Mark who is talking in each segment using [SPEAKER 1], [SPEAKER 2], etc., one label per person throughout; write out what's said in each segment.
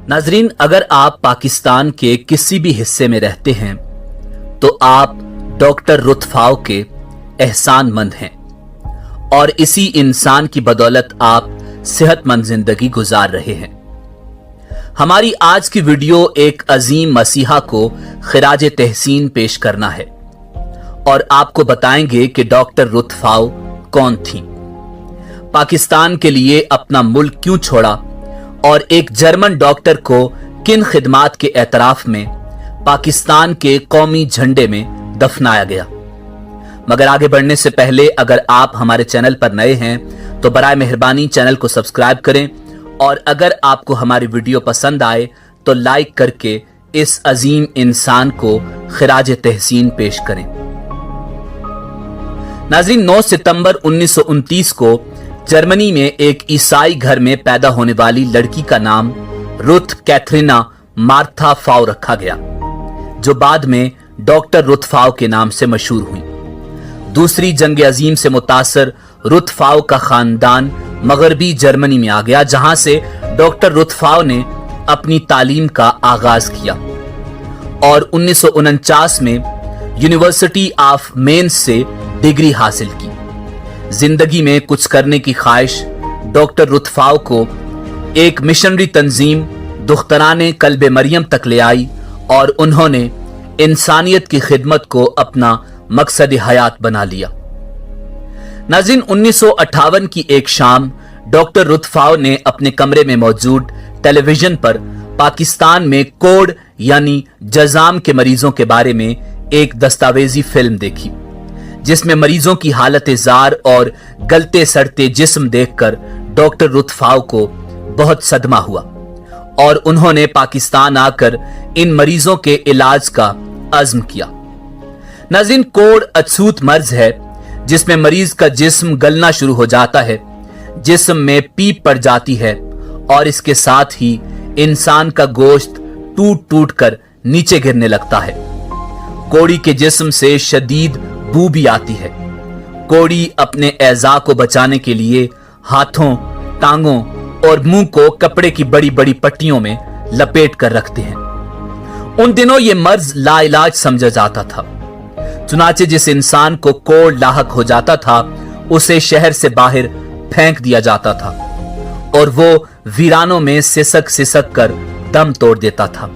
[SPEAKER 1] नाजरीन, अगर आप पाकिस्तान के किसी भी हिस्से में रहते हैं तो आप डॉक्टर रुतफाव के एहसानमंद हैं और इसी इंसान की बदौलत आप सेहतमंद जिंदगी गुजार रहे हैं। हमारी आज की वीडियो एक अजीम मसीहा को खिराज तहसीन पेश करना है और आपको बताएंगे कि डॉक्टर रुतफाव कौन थी, पाकिस्तान के लिए अपना मुल्क क्यों छोड़ा और एक जर्मन डॉक्टर को किन खिदमात के एतराफ में पाकिस्तान के कौमी झंडे में दफनाया गया। मगर आगे बढ़ने से पहले अगर आप हमारे चैनल पर नए हैं तो बराए मेहरबानी चैनल को सब्सक्राइब करें और अगर आपको हमारी वीडियो पसंद आए तो लाइक करके इस अजीम इंसान को खिराज तहसीन पेश करें। नाज़रीन, 9 सितंबर 1929 को जर्मनी में एक ईसाई घर में पैदा होने वाली लड़की का नाम रुथ कैथरीना मार्था फाव रखा गया, जो बाद में डॉक्टर रुतफाव के नाम से मशहूर हुई। दूसरी जंग अजीम से मुतासर रुतफाव का खानदान मगरबी जर्मनी में आ गया, जहां से डॉक्टर रुतफाव ने अपनी तालीम का आगाज किया और 1949 में यूनिवर्सिटी ऑफ मेंस से डिग्री हासिल की। जिंदगी में कुछ करने की ख्वाहिश डॉक्टर रुतफाव को एक मिशनरी तंजीम दुख्तराने कल्बे मरियम तक ले आई और उन्होंने इंसानियत की खिदमत को अपना मकसद हयात बना लिया। नाज़रीन, 1958 की एक शाम डॉक्टर रुतफाव ने अपने कमरे में मौजूद टेलीविजन पर पाकिस्तान में कोढ़ यानी जजाम के मरीजों के बारे में एक दस्तावेजी फिल्म देखी, जिसमें मरीजों की हालत जार और गलते सड़ते जिस्म देखकर डॉक्टर रुतफाव को बहुत सदमा हुआ और उन्होंने पाकिस्तान आकर इन मरीजों के इलाज का अज़्म किया। नाज़रीन, कोढ़ अछूत मर्ज है जिसमें मरीज का जिस्म गलना शुरू हो जाता है, जिस्म में पीप पड़ जाती है और इसके साथ ही इंसान का गोश्त टूट टूट कर नीचे गिरने लगता है। कोढ़ी के जिस्म से शदीद बू भी आती है। कोढ़ी अपने एज़ा को बचाने के लिए हाथों, टांगों और मुंह को कपड़े की बड़ी बड़ी पट्टियों में लपेट कर रखते हैं। उन दिनों यह मर्ज लाइलाज समझा जाता था। चुनाचे जिस इंसान को कोढ़ लाहक हो जाता था उसे शहर से बाहर फेंक दिया जाता था और वो वीरानों में सिसक सिसक कर दम तोड़ देता था।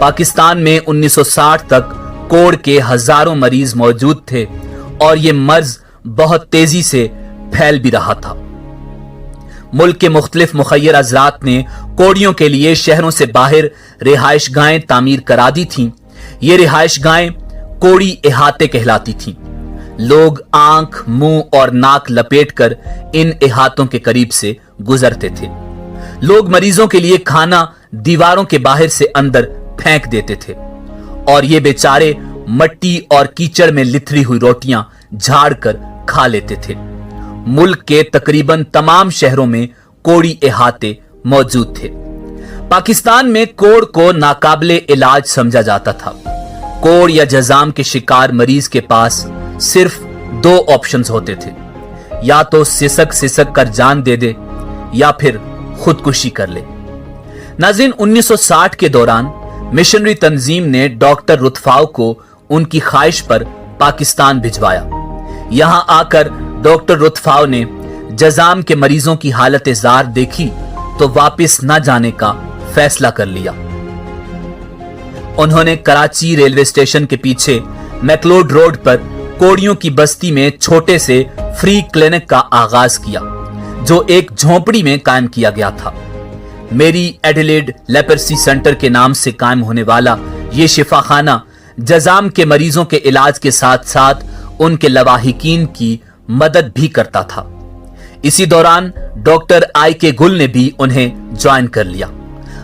[SPEAKER 1] पाकिस्तान में 1960 तक कोढ़ के हजारों मरीज मौजूद थे और यह मर्ज बहुत तेजी से फैल भी रहा था। मुल्क के मुख्तलिफ मुखय्यर अज़रात ने कोढ़ियों के लिए शहरों से बाहर रिहाइश गाहें तामीर करा दी थीं। ये रिहाइश गाहें कोढ़ी इहाते कहलाती थीं। लोग आंख, मुंह और नाक लपेटकर इन इहातों के करीब से गुजरते थे। लोग मरीजों के लिए खाना दीवारों के बाहर से अंदर फेंक देते थे और ये बेचारे मट्टी और कीचड़ में लिथड़ी हुई रोटियां झाड़ कर खा लेते थे। मुल्क के तकरीबन तमाम शहरों में कोढ़ी इहाते मौजूद थे। पाकिस्तान में कोढ़ को नाकाबिले इलाज समझा जाता था। कोढ़ या जजाम के शिकार मरीज के पास सिर्फ 2 ऑप्शंस होते थे, या तो सिसक सिसक कर जान दे दे या फिर खुदकुशी कर ले। नाज़रीन, 1960 के दौरान मिशनरी तंजीम ने डॉक्टर रुतफाव को उनकी ख्वाहिश पर पाकिस्तान भिजवाया। यहां आकर डॉक्टर रुतफाव ने जजाम के मरीजों की हालत जार देखी तो वापस न जाने का फैसला कर लिया। उन्होंने कराची रेलवे स्टेशन के पीछे मैकलोड रोड पर कोढ़ियों की बस्ती में छोटे से फ्री क्लिनिक का आगाज किया, जो एक झोंपड़ी में कायम किया गया था। मेरी एडिलेड लेपर्सी सेंटर के नाम से कायम होने वाला ये शिफाखाना जजाम के मरीजों के इलाज के साथ साथ उनके लवाहिकीन की मदद भी करता था। इसी दौरान डॉक्टर आई के गुल ने भी उन्हें ज्वाइन कर लिया।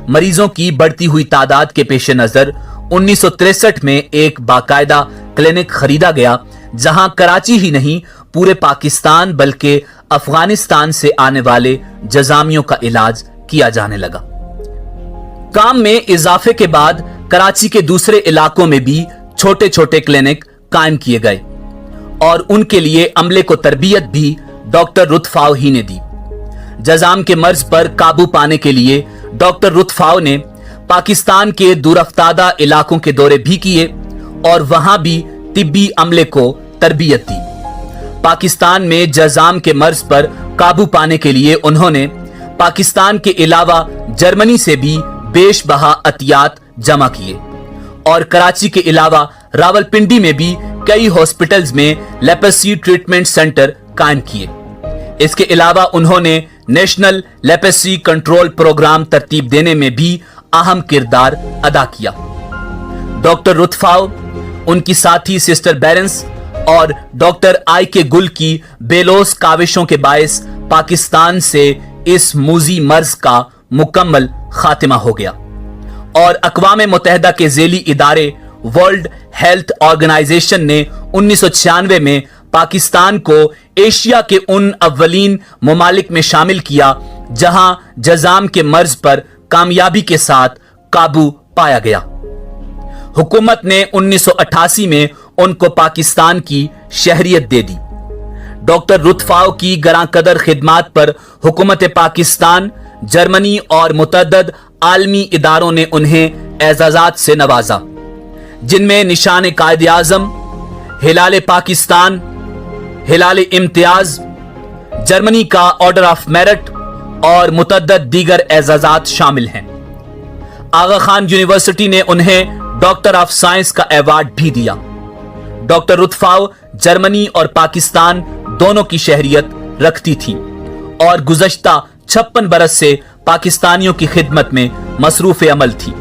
[SPEAKER 1] मरीजों की बढ़ती हुई तादाद के पेश नजर 1963 में एक बाकायदा क्लिनिक खरीदा गया, जहां कराची ही नहीं पूरे पाकिस्तान बल्कि अफगानिस्तान से आने वाले जजामियों का इलाज किया जाने लगा। काम में इजाफे के बाद कराची के दूसरे इलाकों में भी छोटे छोटे क्लिनिक कायम किए गए और उनके लिए अमले को तरबियत भी डॉक्टर रुतफाव ही ने दी। जजाम के मर्ज पर काबू पाने के लिए डॉक्टर रुतफाव ने पाकिस्तान के दूरअफ्तादा इलाकों के दौरे भी किए और वहां भी तिब्बी अमले को तरबियत दी। पाकिस्तान में जज़ाम के मर्ज पर काबू पाने के लिए उन्होंने पाकिस्तान के अलावा जर्मनी से भी बेशबहा अतियात जमा किए और कराची के अलावा रावलपिंडी में भी कई हॉस्पिटल्स में लेप्रोसी ट्रीटमेंट सेंटर कायम किए। इसके अलावा उन्होंने नेशनल लेप्रोसी कंट्रोल प्रोग्राम तरतीब देने में भी अहम किरदार अदा किया। डॉक्टर रुतफाव, उनकी साथी सिस्टर बेरेंस और डॉक्टर आई के गुल की बेलोस काविशों के बायस पाकिस्तान से इस मूजी मर्ज का मुकम्मल खात्मा हो गया और अक़वाम मुत्तहिदा के ज़ेली इदारे वर्ल्ड हेल्थ ऑर्गेनाइजेशन ने 1996 में पाकिस्तान को एशिया के उन अव्वलीन ममालिक में शामिल किया जहां जज़ाम के मर्ज पर कामयाबी के साथ काबू पाया गया। हुकूमत ने 1988 में उनको पाकिस्तान की शहरियत दे दी। डॉक्टर रुतफाव की गरां कदर खिदमात पर हुकूमत पाकिस्तान, जर्मनी और मुतअद्दिद आलमी इदारों ने उन्हें एजाज़ात से नवाजा, जिनमें निशान कायद आज़म, हिलाल पाकिस्तान, हिलाल इम्तियाज, जर्मनी का ऑर्डर ऑफ मेरिट और मुतअद्दिद दीगर एजाज़ात शामिल हैं। आगा खान यूनिवर्सिटी ने उन्हें डॉक्टर ऑफ साइंस का अवार्ड भी दिया। डॉक्टर रुतफाव जर्मनी और पाकिस्तान दोनों की शहरियत रखती थी और गुज़श्ता 56 बरस से पाकिस्तानियों की खिदमत में मसरूफ अमल थी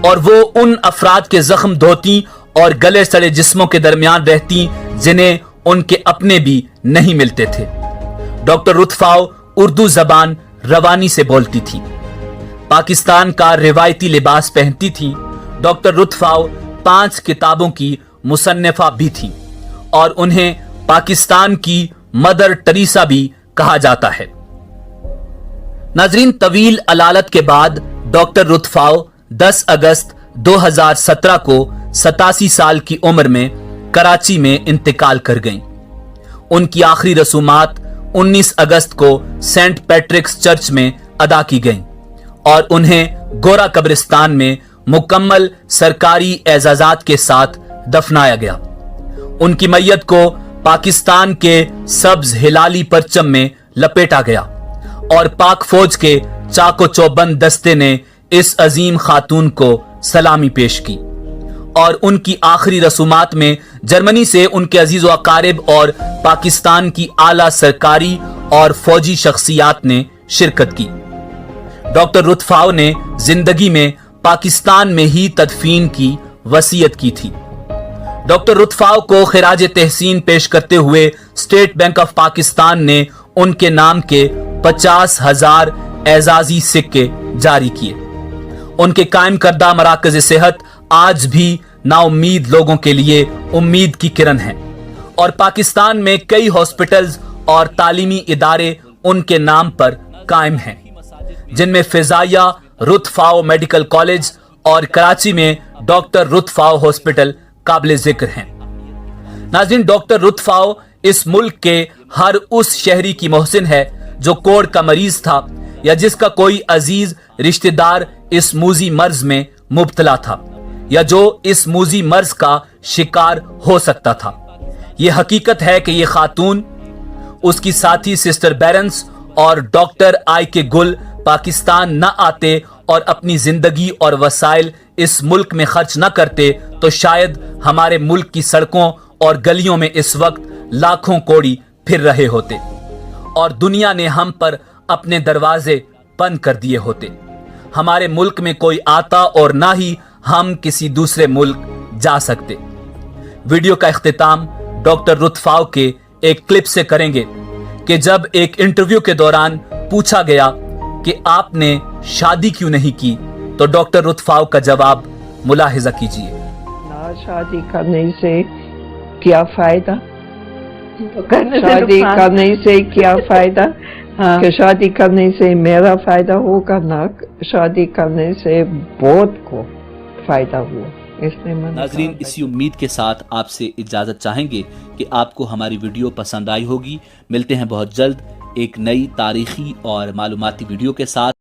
[SPEAKER 1] और वो उन अफराद के जख्म धोती और गले सड़े जिस्मों के दरमियान रहती जिन्हें उनके अपने भी नहीं मिलते थे। डॉक्टर रुतफाव उर्दू जबान रवानी से बोलती थी, पाकिस्तान का रिवायती लिबास पहनती थी। डॉक्टर रुतफाव 5 किताबों की मुसन्निफा भी थी और उन्हें पाकिस्तान की मदर टेरेसा भी कहा जाता है। नाजरीन, तवील अलालत के बाद डॉक्टर रुतफाव 10 अगस्त 2017 को 87 साल की उम्र में कराची में इंतकाल कर गईं। उनकी आखिरी रसूमात 19 अगस्त को सेंट पैट्रिक्स चर्च में अदा की गईं और उन्हें गोरा कब्रिस्तान में मुकम्मल सरकारी एजाज़ात के साथ दफनाया गया। उनकी मैयत को पाकिस्तान के सब्ज हिलाली परचम में लपेटा गया और पाक फौज के चाको चौबंद दस्ते ने इस अजीम खातून को सलामी पेश की और उनकी आखिरी रसूमात में जर्मनी से उनके अजीज व अकारिब और पाकिस्तान की आला सरकारी और फौजी शख्सियात ने शिरकत की। डॉक्टर रुतफाव ने जिंदगी में पाकिस्तान में ही तदफीन की वसीयत की थी। डॉक्टर रुतफाव को खिराज तहसीन पेश करते हुए स्टेट बैंक ऑफ पाकिस्तान ने उनके नाम के 50,000 एजाजी सिक्के जारी किए। उनके कायम करदा मराकज़ सेहत आज भी नाउम्मीद लोगों के लिए उम्मीद की किरण है और पाकिस्तान में कई हॉस्पिटल्स और तालीमी इदारे उनके नाम पर कायम हैं, जिनमें फिजाइया रुतफाव मेडिकल कॉलेज और कराची में डॉक्टर रुतफाव हॉस्पिटल काबिल जिक्र हैं। नाज़रीन, डॉक्टर रुतफाव इस मुल्क के हर उस शहरी की मोहसिन है जो कोढ़ का मरीज था या जिसका कोई अजीज रिश्तेदार इस मूजी मर्ज में मुब्तला था या जो इस मूजी मर्ज का शिकार हो सकता था। यह हकीकत है कि यह खातून, उसकी साथी सिस्टर बेरेंस और डॉक्टर आई के गुल पाकिस्तान न आते और अपनी जिंदगी और वसाइल इस मुल्क में खर्च न करते तो शायद हमारे मुल्क की सड़कों और गलियों में इस वक्त लाखों कोड़ी फिर रहे होते और दुनिया ने हम पर अपने दरवाजे बंद कर दिए होते। हमारे मुल्क में कोई आता और ना ही हम किसी दूसरे मुल्क जा सकते। वीडियो का इख्तिताम डॉक्टर रुतफाव के एक क्लिप से करेंगे कि जब एक इंटरव्यू के दौरान पूछा गया कि आपने शादी क्यों नहीं की तो डॉक्टर रुतफाव का जवाब मुलाहिजा कीजिए।
[SPEAKER 2] ना शादी करने से क्या फायदा,
[SPEAKER 3] शादी
[SPEAKER 2] करने से क्या फायदा,
[SPEAKER 3] हाँ।
[SPEAKER 2] कि शादी करने से मेरा फायदा होगा, ना शादी करने से बहुत को फायदा हुआ। इसलिए
[SPEAKER 1] नाजरीन, इसी उम्मीद के साथ आपसे इजाजत चाहेंगे कि आपको हमारी वीडियो पसंद आई होगी। मिलते हैं बहुत जल्द एक नई तारीखी और मालूमाती वीडियो के साथ।